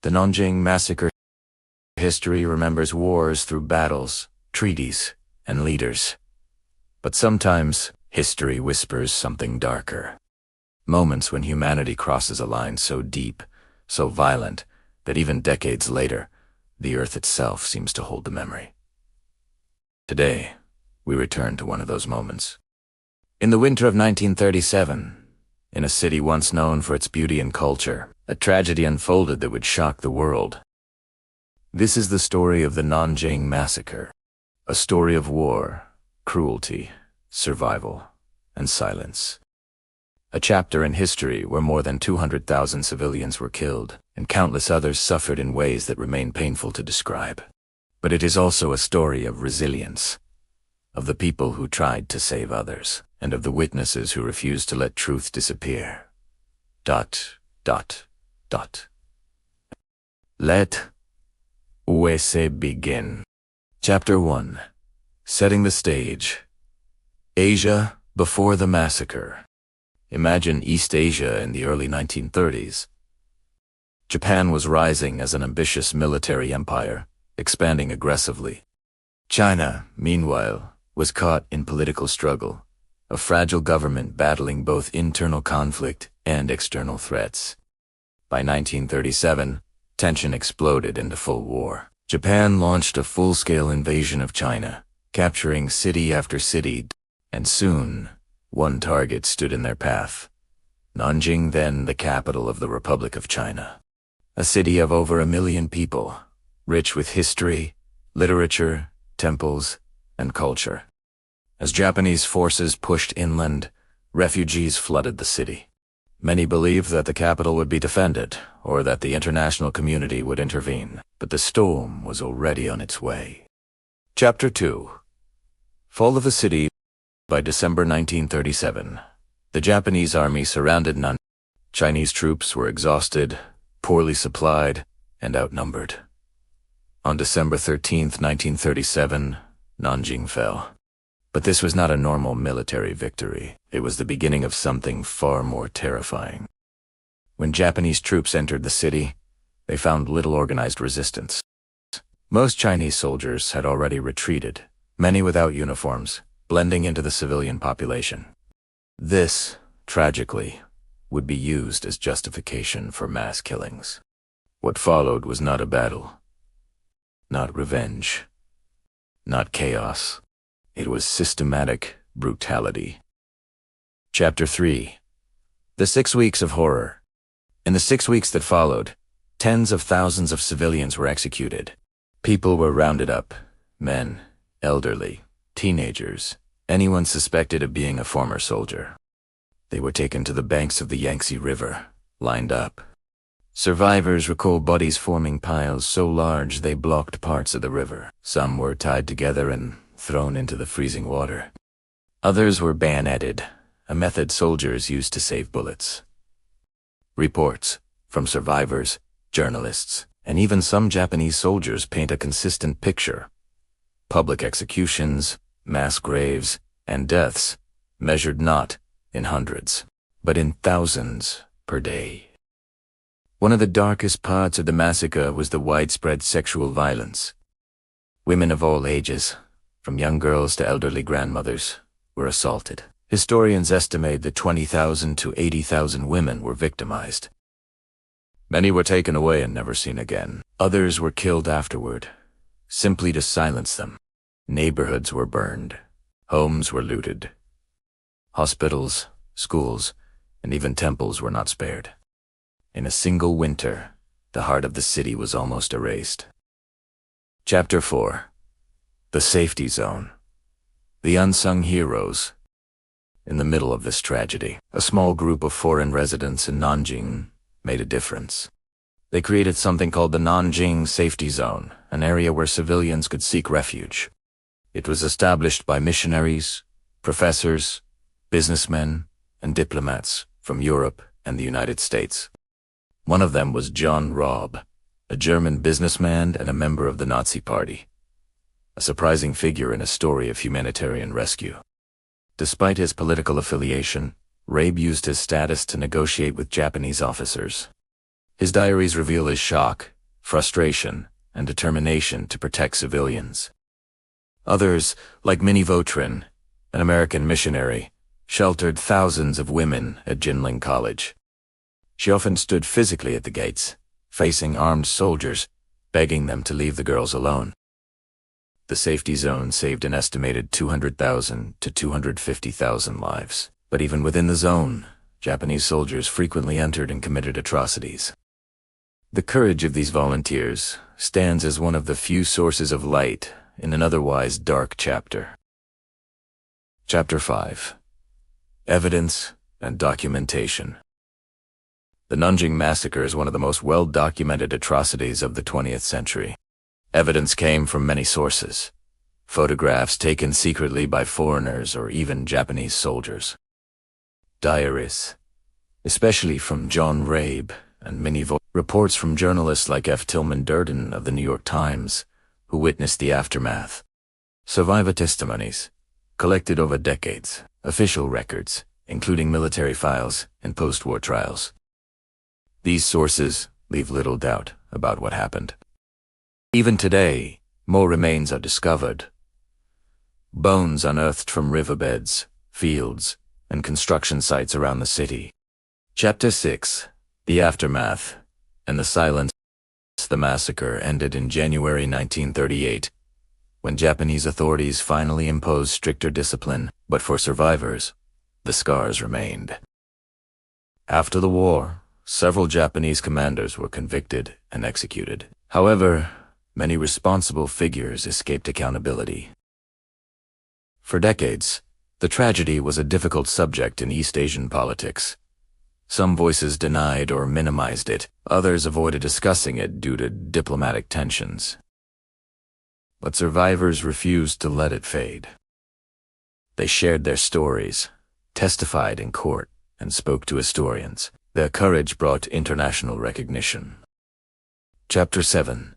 The Nanjing Massacre. History remembers wars through battles, treaties, and leaders. But sometimes, history whispers something darker. Moments when humanity crosses a line so deep, so violent, that even decades later, the earth itself seems to hold the memory. Today, we return to one of those moments. In the winter of 1937, in a city once known for its beauty and culture, a tragedy unfolded that would shock the world. This is the story of the Nanjing Massacre, a story of war, cruelty, survival, and silence. A chapter in history where more than 200,000 civilians were killed, and countless others suffered in ways that remain painful to describe. But it is also a story of resilience, of the people who tried to save others, and of the witnesses who refused to let truth disappear. ... Let us begin. Chapter 1. Setting the stage. Asia before the massacre. Imagine East Asia in the early 1930s. Japan was rising as an ambitious military empire, expanding aggressively. China, meanwhile, was caught in political struggle, a fragile government battling both internal conflict and external threats. By 1937, tension exploded into full war. Japan launched a full-scale invasion of China, capturing city after city, and soon, one target stood in their path. Nanjing, then the capital of the Republic of China. A city of over 1 million people, rich with history, literature, temples, and culture. As Japanese forces pushed inland, refugees flooded the city. Many believed that the capital would be defended, or that the international community would intervene, but the storm was already on its way. Chapter 2. Fall of the city. By December 1937, the Japanese army surrounded Nanjing. Chinese troops were exhausted, poorly supplied, and outnumbered. On December 13, 1937, Nanjing fell. But this was not a normal military victory. It was the beginning of something far more terrifying. When Japanese troops entered the city, they found little organized resistance. Most Chinese soldiers had already retreated, many without uniforms, blending into the civilian population. This, tragically, would be used as justification for mass killings. What followed was not a battle, not revenge, not chaos. It was systematic brutality. Chapter 3. The 6 weeks of horror. In the 6 weeks that followed, tens of thousands of civilians were executed. People were rounded up, men, elderly, teenagers, anyone suspected of being a former soldier. They were taken to the banks of the Yangtze River, lined up. Survivors recall bodies forming piles so large they blocked parts of the river. Some were tied together and thrown into the freezing water. Others were bayoneted, a method soldiers used to save bullets. Reports from survivors, journalists, and even some Japanese soldiers paint a consistent picture. Public executions, mass graves, and deaths, measured not in hundreds, but in thousands per day. One of the darkest parts of the massacre was the widespread sexual violence. Women of all ages, from young girls to elderly grandmothers, were assaulted. Historians estimate that 20,000 to 80,000 women were victimized. Many were taken away and never seen again. Others were killed afterward, simply to silence them. Neighborhoods were burned. Homes were looted. Hospitals, schools, and even temples were not spared. In a single winter, the heart of the city was almost erased. Chapter 4. The Safety Zone. The unsung heroes. In the middle of this tragedy, a small group of foreign residents in Nanjing made a difference. They created something called the Nanjing Safety Zone, an area where civilians could seek refuge. It was established by missionaries, professors, businessmen, and diplomats from Europe and the United States. One of them was John Robb, a German businessman and a member of the Nazi Party. A surprising figure in a story of humanitarian rescue. Despite his political affiliation, Rabe used his status to negotiate with Japanese officers. His diaries reveal his shock, frustration, and determination to protect civilians. Others, like Minnie Vautrin, an American missionary, sheltered thousands of women at Jinling College. She often stood physically at the gates, facing armed soldiers, begging them to leave the girls alone. The safety zone saved an estimated 200,000 to 250,000 lives. But even within the zone, Japanese soldiers frequently entered and committed atrocities. The courage of these volunteers stands as one of the few sources of light in an otherwise dark chapter. Chapter 5. Evidence and Documentation. The Nanjing Massacre is one of the most well-documented atrocities of the 20th century. Evidence came from many sources. Photographs taken secretly by foreigners or even Japanese soldiers. Diaries, especially from John Rabe and Minnie Vautrin. Reports from journalists like F. Tillman Durden of the New York Times, who witnessed the aftermath. Survivor testimonies, collected over decades. Official records, including military files and post-war trials. These sources leave little doubt about what happened. Even today, more remains are discovered. Bones unearthed from riverbeds, fields, and construction sites around the city. Chapter 6. The Aftermath and the Silence. The massacre ended in January 1938, when Japanese authorities finally imposed stricter discipline, but for survivors, the scars remained. After the war, several Japanese commanders were convicted and executed. However, many responsible figures escaped accountability. For decades, the tragedy was a difficult subject in East Asian politics. Some voices denied or minimized it, others avoided discussing it due to diplomatic tensions. But survivors refused to let it fade. They shared their stories, testified in court, and spoke to historians. Their courage brought international recognition. Chapter 7.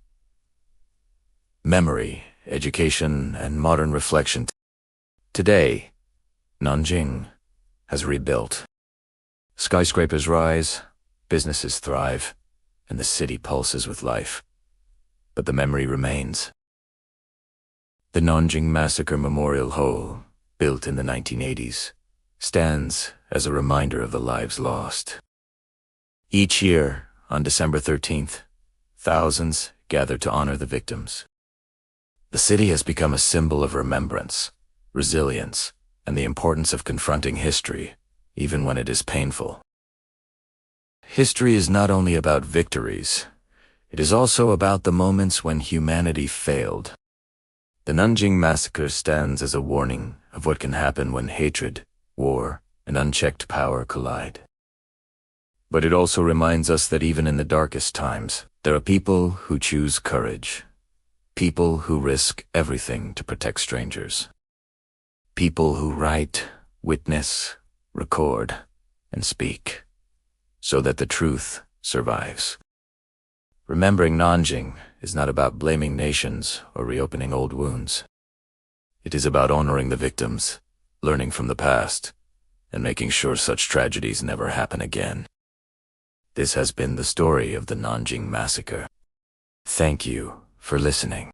Memory, Education, and Modern Reflection. Today, Nanjing has rebuilt. Skyscrapers rise, businesses thrive, and the city pulses with life. But the memory remains. The Nanjing Massacre Memorial Hall, built in the 1980s, stands as a reminder of the lives lost. Each year, on December 13th, thousands gather to honor the victims. The city has become a symbol of remembrance, resilience, and the importance of confronting history, even when it is painful. History is not only about victories, it is also about the moments when humanity failed. The Nanjing Massacre stands as a warning of what can happen when hatred, war, and unchecked power collide. But it also reminds us that even in the darkest times, there are people who choose courage. People who risk everything to protect strangers. People who write, witness, record, and speak, so that the truth survives. Remembering Nanjing is not about blaming nations or reopening old wounds. It is about honoring the victims, learning from the past, and making sure such tragedies never happen again. This has been the story of the Nanjing Massacre. Thank you for listening.